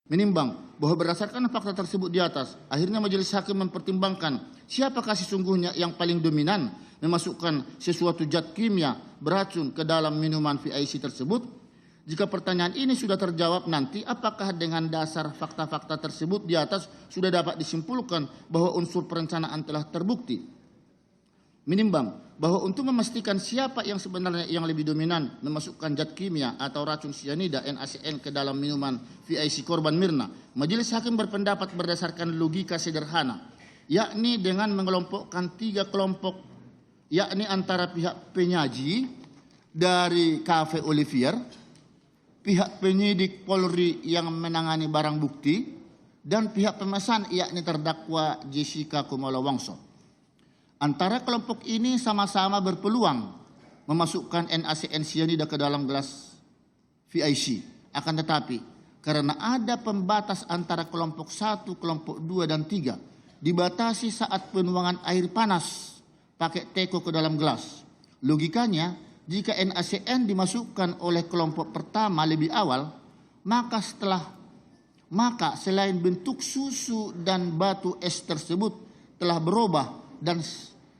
Menimbang bahwa berdasarkan fakta tersebut di atas, akhirnya majelis hakim mempertimbangkan siapakah sesungguhnya yang paling dominan memasukkan sesuatu zat kimia beracun ke dalam minuman VIC tersebut. Jika pertanyaan ini sudah terjawab nanti, apakah dengan dasar fakta-fakta tersebut di atas sudah dapat disimpulkan bahwa unsur perencanaan telah terbukti. Menimbang bahwa untuk memastikan siapa yang sebenarnya yang lebih dominan memasukkan zat kimia atau racun cyanida NaCN ke dalam minuman VIC korban Mirna, majelis hakim berpendapat berdasarkan logika sederhana, yakni dengan mengelompokkan 3 kelompok, yakni antara pihak penyaji dari Cafe Olivier, pihak penyidik Polri yang menangani barang bukti, dan pihak pemesan yakni terdakwa Jessica Kumolo Wongso. Antara kelompok ini sama-sama berpeluang memasukkan NaCN cyanida ke dalam gelas VIC. Akan tetapi, karena ada pembatas antara kelompok 1, kelompok 2, dan 3, dibatasi saat penuangan air panas pakai teko ke dalam gelas. Logikanya, jika NaCN dimasukkan oleh kelompok pertama lebih awal, maka selain bentuk susu dan batu es tersebut telah berubah dan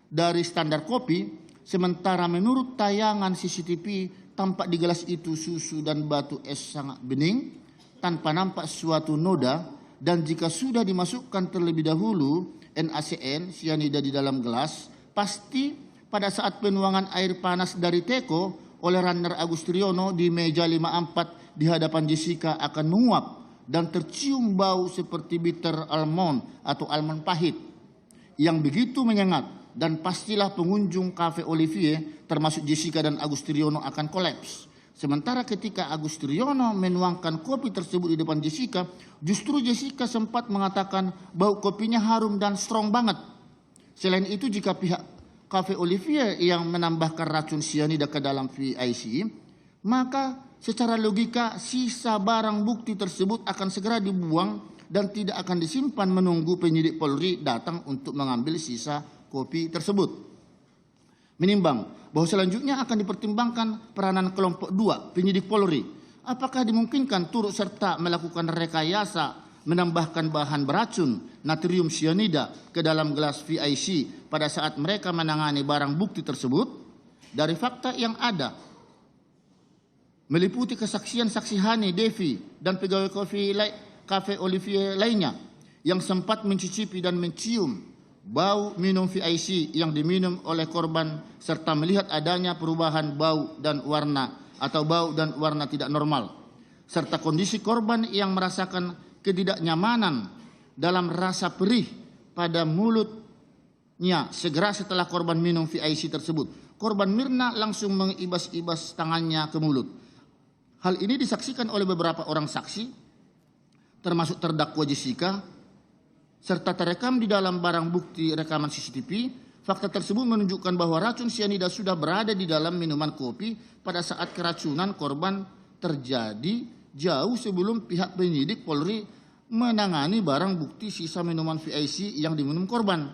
dari standar kopi, sementara menurut tayangan CCTV tampak di gelas itu susu dan batu es sangat bening tanpa nampak suatu noda, dan jika sudah dimasukkan terlebih dahulu NaCN cyanida di dalam gelas, pasti pada saat penuangan air panas dari teko oleh runner Agustriono di meja 54 di hadapan Jessica akan menguap dan tercium bau seperti bitter almond atau almond pahit yang begitu menyengat, dan pastilah pengunjung Cafe Olivier termasuk Jessica dan Agustriono akan kolaps. Sementara ketika Agustriono menuangkan kopi tersebut di depan Jessica, justru Jessica sempat mengatakan bau kopinya harum dan strong banget. Selain itu, jika pihak Cafe Olivier yang menambahkan racun cyanida ke dalam VIC, maka secara logika sisa barang bukti tersebut akan segera dibuang dan tidak akan disimpan menunggu penyidik Polri datang untuk mengambil sisa kopi tersebut. Menimbang bahwa selanjutnya akan dipertimbangkan peranan kelompok 2 penyidik Polri. Apakah dimungkinkan turut serta melakukan rekayasa menambahkan bahan beracun natrium cyanida ke dalam gelas VIC pada saat mereka menangani barang bukti tersebut? Dari fakta yang ada, meliputi kesaksian saksi Hani, Devi, dan pegawai Cafe Olivier lainnya yang sempat mencicipi dan mencium bau minum VIC yang diminum oleh korban serta melihat adanya perubahan bau dan warna atau bau dan warna tidak normal, serta kondisi korban yang merasakan ketidaknyamanan dalam rasa perih pada mulutnya segera setelah korban minum VIC tersebut. Korban Mirna langsung mengibas-ibas tangannya ke mulut. Hal ini disaksikan oleh beberapa orang saksi, termasuk terdakwa Jessica, serta terekam di dalam barang bukti rekaman CCTV. Fakta tersebut menunjukkan bahwa racun cyanida sudah berada di dalam minuman kopi pada saat keracunan korban terjadi jauh sebelum pihak penyidik Polri menangani barang bukti sisa minuman VIC yang diminum korban.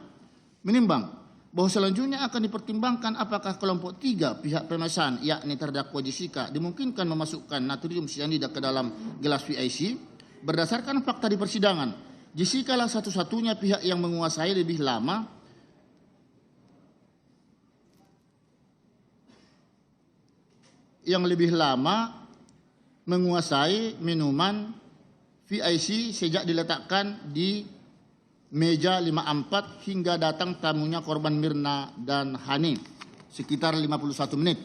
Menimbang bahwa selanjutnya akan dipertimbangkan apakah kelompok 3 pihak pemesan, yakni terdakwa Jessica, dimungkinkan memasukkan natrium cyanida ke dalam gelas VIC. Berdasarkan fakta di persidangan, Jessica lah satu-satunya pihak yang menguasai lebih lama menguasai minuman VIC sejak diletakkan di meja 54 hingga datang tamunya korban Mirna dan Hani sekitar 51 menit.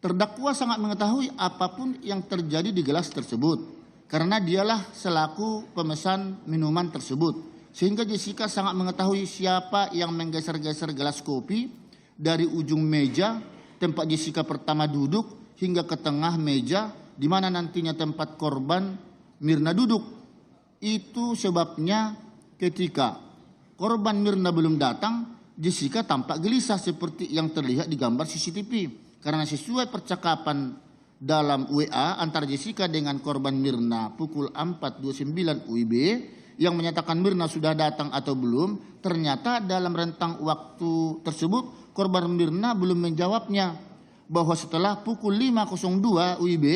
Terdakwa sangat mengetahui apapun yang terjadi di gelas tersebut karena dialah selaku pemesan minuman tersebut, sehingga Jessica sangat mengetahui siapa yang menggeser-geser gelas kopi dari ujung meja tempat Jessica pertama duduk hingga ke tengah meja di mana nantinya tempat korban Mirna duduk. Itu sebabnya ketika korban Mirna belum datang, Jessica tampak gelisah seperti yang terlihat di gambar CCTV, karena sesuai percakapan dalam WA antara Jessica dengan korban Mirna pukul 4.29 WIB yang menyatakan Mirna sudah datang atau belum, ternyata dalam rentang waktu tersebut korban Mirna belum menjawabnya, bahwa setelah pukul 5.02 WIB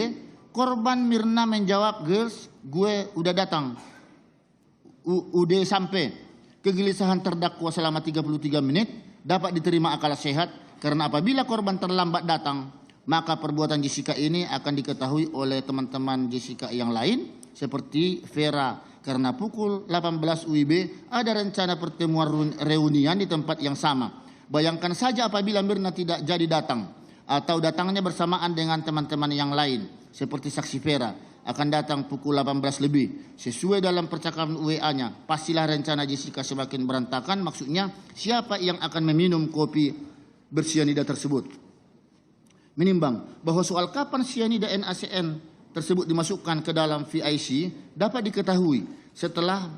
Korban Mirna menjawab, "Girls, gue udah datang. Udah sampai." Kegelisahan terdakwa selama 33 menit dapat diterima akal sehat karena apabila korban terlambat datang, maka perbuatan Jessica ini akan diketahui oleh teman-teman Jessica yang lain seperti Vera, karena pukul 18 WIB ada rencana pertemuan reunian di tempat yang sama. Bayangkan saja apabila Mirna tidak jadi datang atau datangnya bersamaan dengan teman-teman yang lain seperti saksi Vera akan datang pukul 18 lebih. Sesuai dalam percakapan WA-nya, pastilah rencana Jessica semakin berantakan. Maksudnya siapa yang akan meminum kopi bersianida tersebut. Menimbang bahwa soal kapan sianida NaCN tersebut dimasukkan ke dalam VIC dapat diketahui setelah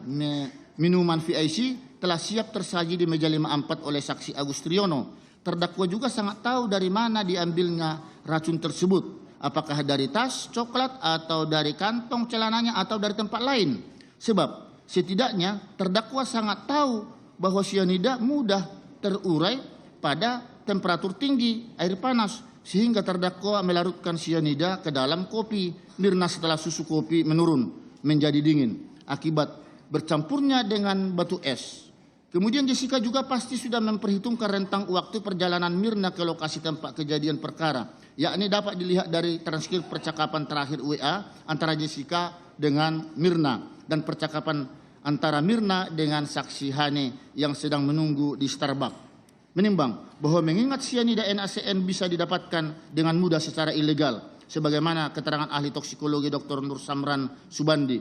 minuman VIC telah siap tersaji di meja 54 oleh saksi Agus Triyono. Terdakwa juga sangat tahu dari mana diambilnya racun tersebut, apakah dari tas coklat atau dari kantong celananya atau dari tempat lain. Sebab setidaknya terdakwa sangat tahu bahwa sianida mudah terurai pada temperatur tinggi air panas, sehingga terdakwa melarutkan sianida ke dalam kopi Mirna setelah susu kopi menurun menjadi dingin akibat bercampurnya dengan batu es. Kemudian Jessica juga pasti sudah memperhitungkan rentang waktu perjalanan Mirna ke lokasi tempat kejadian perkara, yakni dapat dilihat dari transkrip percakapan terakhir WA antara Jessica dengan Mirna dan percakapan antara Mirna dengan saksi Hane yang sedang menunggu di Starbucks. Menimbang bahwa mengingat sianida NaCN bisa didapatkan dengan mudah secara ilegal, sebagaimana keterangan ahli toksikologi Dr. Nur Samran Subandi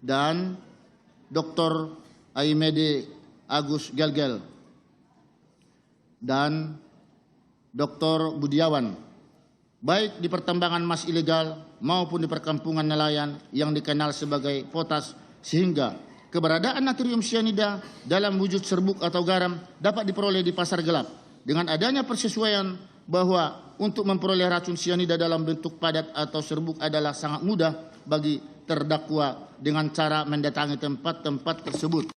dan Dr. Aimede Agus Gelgel dan Dr. Budiawan, baik di pertambangan emas ilegal maupun di perkampungan nelayan yang dikenal sebagai potas, sehingga keberadaan natrium cyanida dalam wujud serbuk atau garam dapat diperoleh di pasar gelap. Dengan adanya persesuaian bahwa untuk memperoleh racun cyanida dalam bentuk padat atau serbuk adalah sangat mudah bagi terdakwa dengan cara mendatangi tempat-tempat tersebut.